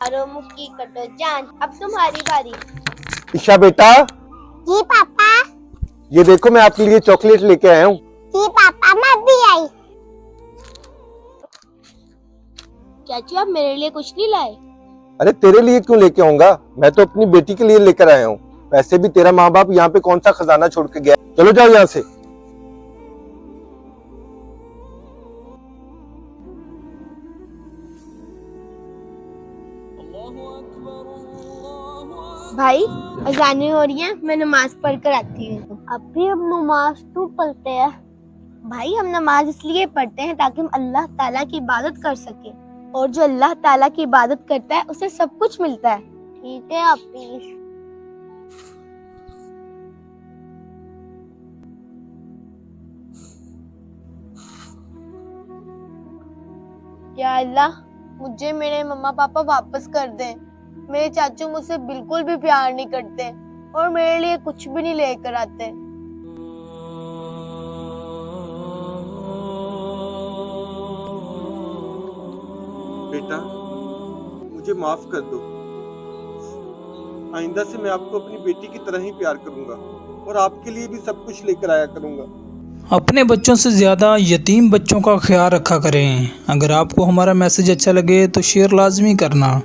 मारो मुक्की कटो जान। अब तुम्हारी बारी। ईशा बेटा, जी पापा। ये देखो मैं आपके लिए चॉकलेट लेके आया हूँ। जी पापा, मैं भी आई। चाचू आप मेरे लिए कुछ नहीं लाए? अरे तेरे लिए क्यों लेके आऊंगा, मैं तो अपनी बेटी के लिए लेकर आया हूँ। वैसे भी तेरा माँ बाप यहाँ पे कौन सा खजाना छोड़ के गया। चलो जाओ यहाँ से। भाई अजानें हो रही हैं, मैं नमाज पढ़ कर आती हूँ। अभी हम नमाज तो पढ़ते हैं। भाई हम नमाज इसलिए पढ़ते हैं ताकि हम अल्लाह ताला की इबादत कर सके, और जो अल्लाह ताला की इबादत करता है उसे सब कुछ मिलता है। ठीक है हाफिज। या अल्लाह, मुझे मेरे मम्मा पापा वापस कर दें। मेरे चाचू मुझसे बिल्कुल भी प्यार नहीं करते और मेरे लिए कुछ भी नहीं लेकर आते। बेटा मुझे माफ कर दो। आइंदा से मैं आपको अपनी बेटी की तरह ही प्यार करूंगा और आपके लिए भी सब कुछ लेकर आया करूंगा। अपने बच्चों से ज़्यादा यतीम बच्चों का ख्याल रखा करें। अगर आपको हमारा मैसेज अच्छा लगे तो शेयर लाजमी करना।